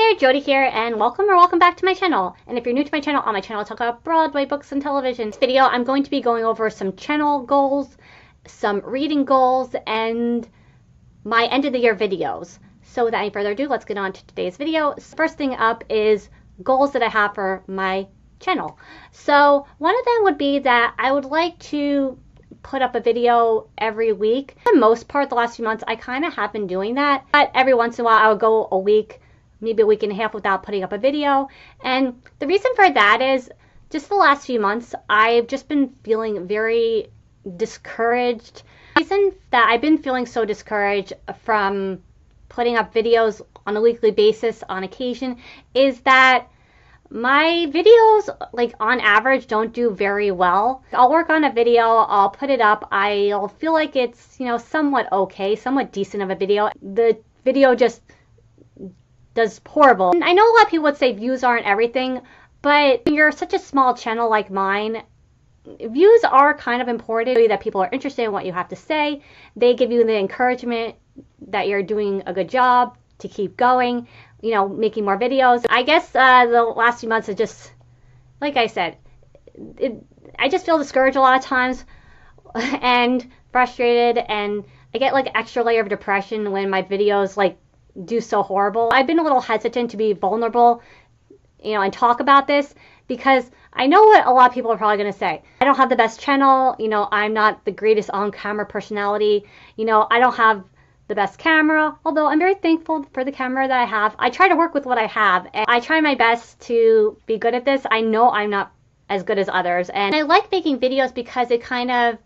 there, Jody here, and welcome back to my channel. And if you're new to my channel, on my channel I talk about Broadway, books, and television. In this video, I'm going to be going over some channel goals, some reading goals, and my end of the year videos. So without any further ado, let's get on to today's video. First thing up is goals that I have for my channel. So one of them would be that I would like to put up a video every week. For the most part, the last few months, I kind of have been doing that. But every once in a while, I would go a week, maybe a week and a half without putting up a video. And the reason for that is just the last few months, I've just been feeling very discouraged. The reason that I've been feeling so discouraged from putting up videos on a weekly basis on occasion is that my videos, like on average, don't do very well. I'll work on a video, I'll put it up, I'll feel like it's, somewhat okay, somewhat decent of a video. The video just does horrible. And I know a lot of people would say views aren't everything, but when you're such a small channel like mine, views are kind of important, that people are interested in what you have to say. They give you the encouragement that you're doing a good job to keep going, making more videos. I guess the last few months are just, like I said, I just feel discouraged a lot of times and frustrated, and I get like an extra layer of depression when my videos do so horrible. I've been a little hesitant to be vulnerable, and talk about this because I know what a lot of people are probably going to say. I don't have the best channel, I'm not the greatest on-camera personality, I don't have the best camera, although I'm very thankful for the camera that I have. I try to work with what I have, and I try my best to be good at this. I know I'm not as good as others, and I like making videos because it kind of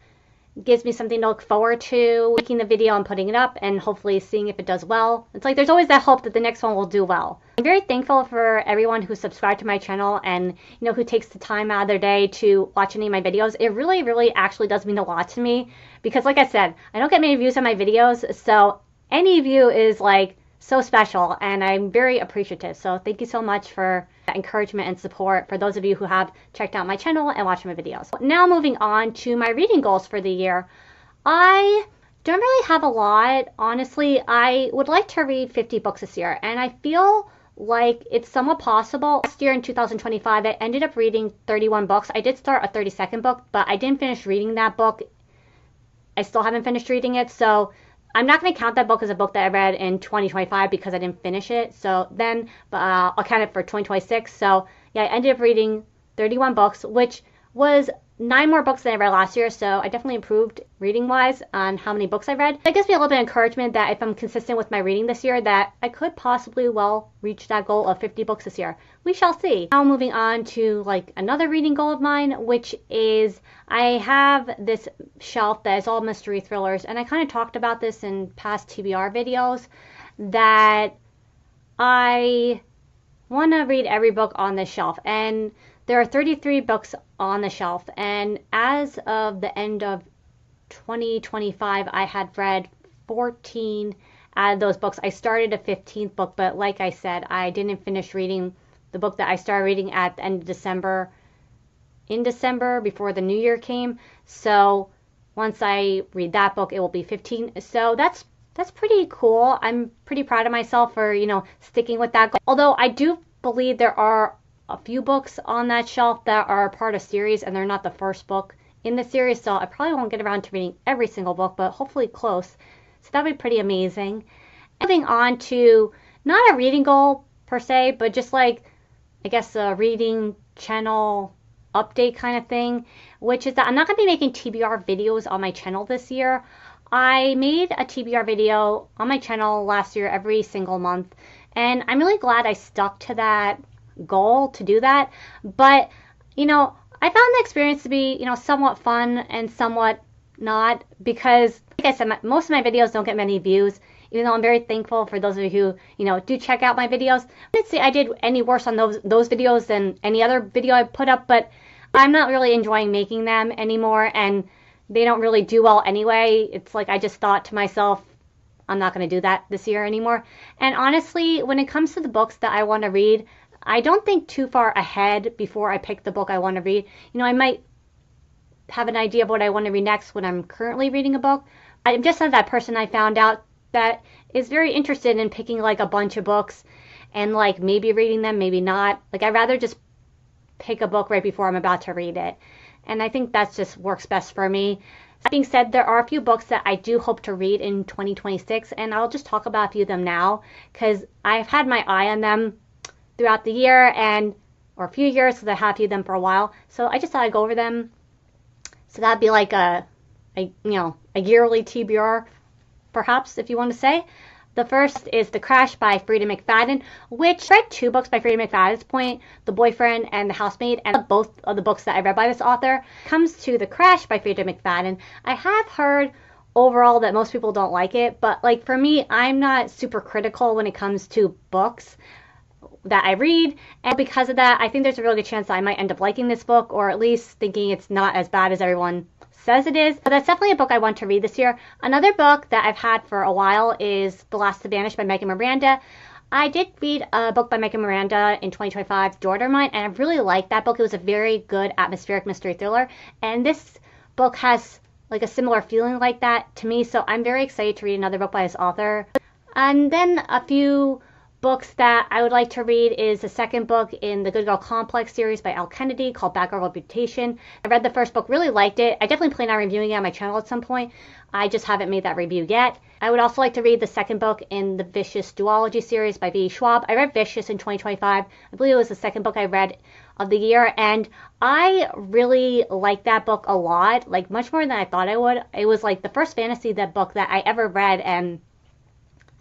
gives me something to look forward to, making the video and putting it up and hopefully seeing if it does well. It's like there's always that hope that the next one will do well. I'm very thankful for everyone who's subscribed to my channel and who takes the time out of their day to watch any of my videos. It really, really actually does mean a lot to me because, like I said, I don't get many views on my videos, so any view is so special, and I'm very appreciative. So thank you so much for that encouragement and support for those of you who have checked out my channel and watched my videos. Now moving on to my reading goals for the year. I don't really have a lot, honestly. I would like to read 50 books this year, and I feel like it's somewhat possible. Last year in 2025, I ended up reading 31 books. I did start a 32nd book, but I didn't finish reading that book. I still haven't finished reading it, so I'm not going to count that book as a book that I read in 2025 because I didn't finish it. So then I'll count it for 2026. So yeah, I ended up reading 31 books, which was 9 more books than I read last year. So I definitely improved reading-wise on how many books I read. It gives me a little bit of encouragement that if I'm consistent with my reading this year, that I could possibly reach that goal of 50 books this year. We shall see. Now moving on to another reading goal of mine, which is I have this shelf that is all mystery thrillers, and I kind of talked about this in past TBR videos, that I want to read every book on this shelf, and there are 33 books on the shelf, and as of the end of 2025, I had read 14 out of those books. I started a 15th book, but like I said, I didn't finish reading the book that I started reading at the end of December, in December, before the new year came. So once I read that book, it will be 15. So that's pretty cool. I'm pretty proud of myself for, sticking with that goal. Although I do believe there are a few books on that shelf that are part of series, and they're not the first book in the series, so I probably won't get around to reading every single book, but hopefully close. So that would be pretty amazing. Moving on to not a reading goal per se, but just I guess a reading channel update kind of thing, which is that I'm not going to be making TBR videos on my channel this year. I made a TBR video on my channel last year every single month, and I'm really glad I stuck to that goal to do that. But I found the experience to be somewhat fun and somewhat not, because like I said, most of my videos don't get many views, even though I'm very thankful for those of you who do check out my videos. I didn't say I did any worse on those videos than any other video I put up, but I'm not really enjoying making them anymore, and they don't really do well anyway. It's I just thought to myself, I'm not going to do that this year anymore. And honestly, when it comes to the books that I want to read, I don't think too far ahead before I pick the book I want to read. I might have an idea of what I want to read next when I'm currently reading a book. I'm just not that person I found out that is very interested in picking a bunch of books and like maybe reading them, maybe not. Like I'd rather just pick a book right before I'm about to read it. And I think that just works best for me. That being said, there are a few books that I do hope to read in 2026, and I'll just talk about a few of them now because I've had my eye on them throughout the year or a few years because I have viewed them for a while. So I just thought I'd go over them. So that'd be like a yearly TBR, perhaps, if you want to say. The first is The Crash by Freida McFadden, which I read 2 books by Freida McFadden at this point, The Boyfriend and The Housemaid, and both of the books that I read by this author. Comes to The Crash by Freida McFadden. I have heard overall that most people don't like it, but like for me, I'm not super critical when it comes to books that I read, and because of that, I think there's a really good chance that I might end up liking this book, or at least thinking it's not as bad as everyone says it is. But that's definitely a book I want to read this year. Another book that I've had for a while is The Last to Vanish by Megan Miranda. I did read a book by Megan Miranda in 2025, Daughter of Mine, and I really liked that book. It was a very good atmospheric mystery thriller, and this book has like a similar feeling like that to me, so I'm very excited to read another book by this author. And then a few books that I would like to read is the second book in the Good Girl Complex series by Elle Kennedy called Bad Girl Reputation. I read the first book, really liked it. I definitely plan on reviewing it on my channel at some point. I just haven't made that review yet. I would also like to read the second book in the Vicious Duology series by V. Schwab. I read Vicious in 2025. I believe it was the second book I read of the year, and I really liked that book a lot, like much more than I thought I would. It was like the first fantasy book that I ever read, and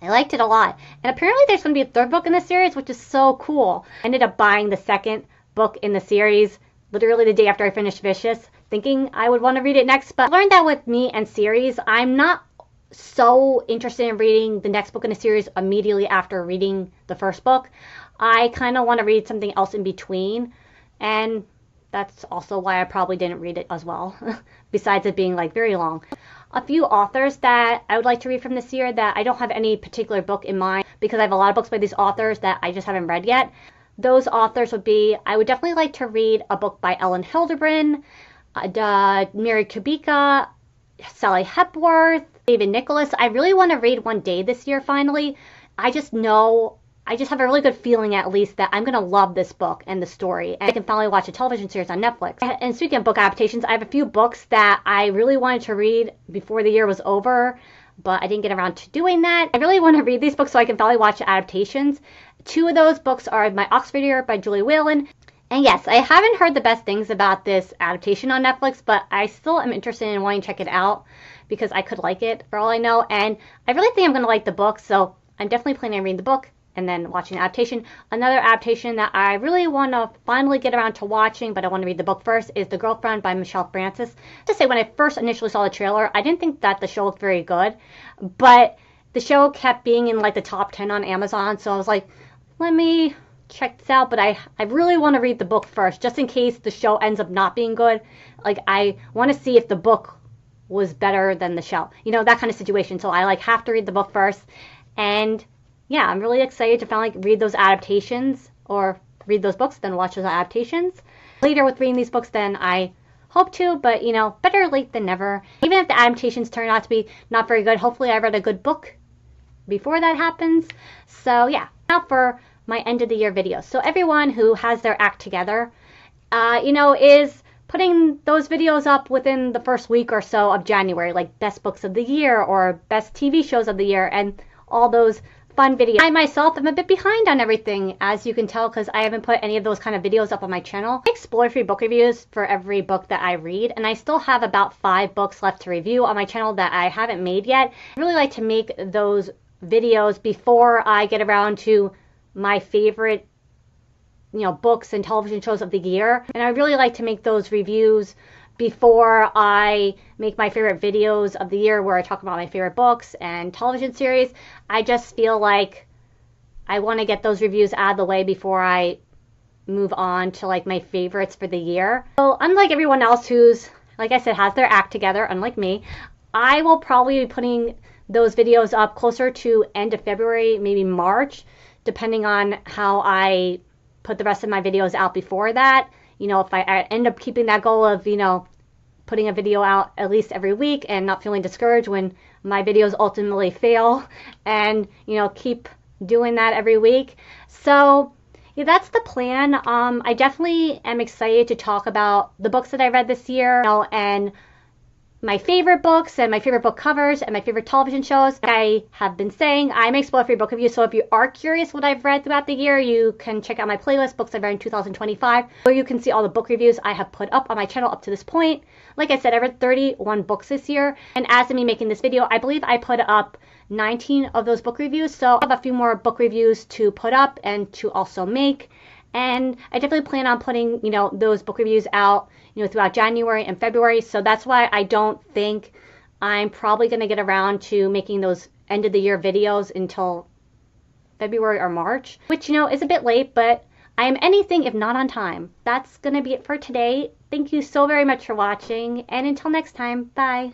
I liked it a lot. And apparently there's going to be a third book in the series, which is so cool. I ended up buying the second book in the series literally the day after I finished Vicious, thinking I would want to read it next. But I learned that with me and series, I'm not so interested in reading the next book in the series immediately after reading the first book. I kind of want to read something else in between. And that's also why I probably didn't read it as well, besides it being like very long. A few authors that I would like to read from this year that I don't have any particular book in mind because I have a lot of books by these authors that I just haven't read yet. Those authors would be, I would definitely like to read a book by Ellen Hildebrand, Mary Kubica, Sally Hepworth, David Nicholas. I really want to read One Day this year finally. I just have a really good feeling at least that I'm going to love this book and the story. And I can finally watch a television series on Netflix. And speaking of book adaptations, I have a few books that I really wanted to read before the year was over, but I didn't get around to doing that. I really want to read these books so I can finally watch adaptations. 2 of those books are My Oxford Year by Julie Whalen. And yes, I haven't heard the best things about this adaptation on Netflix, but I still am interested in wanting to check it out because I could like it for all I know. And I really think I'm going to like the book, so I'm definitely planning on reading the book and then watching the adaptation. Another adaptation that I really want to finally get around to watching, but I want to read the book first, is The Girlfriend by Michelle Francis. To say, when I first initially saw the trailer, I didn't think that the show looked very good, but the show kept being in like the top 10 on Amazon, so I was like, let me check this out. But I really want to read the book first, just in case the show ends up not being good. Like, I want to see if the book was better than the show, that kind of situation. So I have to read the book first. And yeah, I'm really excited to finally read those adaptations, or read those books, then watch those adaptations. Later with reading these books than I hope to, but better late than never. Even if the adaptations turn out to be not very good, hopefully I read a good book before that happens. So yeah, now for my end of the year videos. So everyone who has their act together, is putting those videos up within the first week or so of January, like best books of the year or best TV shows of the year and all those fun videos. I myself am a bit behind on everything, as you can tell, because I haven't put any of those kind of videos up on my channel. I explore free book reviews for every book that I read, and I still have about 5 books left to review on my channel that I haven't made yet. I really like to make those videos before I get around to my favorite books and television shows of the year, and I really like to make those reviews before I make my favorite videos of the year where I talk about my favorite books and television series. I just feel like I want to get those reviews out of the way before I move on to my favorites for the year. So unlike everyone else who's, like I said, has their act together, unlike me, I will probably be putting those videos up closer to end of February, maybe March, depending on how I put the rest of my videos out before that. If I end up keeping that goal of, putting a video out at least every week and not feeling discouraged when my videos ultimately fail, and, keep doing that every week, So yeah, that's the plan. I definitely am excited to talk about the books that I read this year, and my favorite books and my favorite book covers and my favorite television shows. Like I have been saying, I make spoiler-free book reviews, so if you are curious what I've read throughout the year, you can check out my playlist, Books I've Read in 2025, where you can see all the book reviews I have put up on my channel up to this point. Like I said, I read 31 books this year, and as of me making this video, I believe I put up 19 of those book reviews, so I have a few more book reviews to put up and to also make. And I definitely plan on putting, those book reviews out, throughout January and February. So that's why I don't think I'm probably going to get around to making those end of the year videos until February or March, which, is a bit late, but I am anything if not on time. That's going to be it for today. Thank you so very much for watching. And until next time, bye.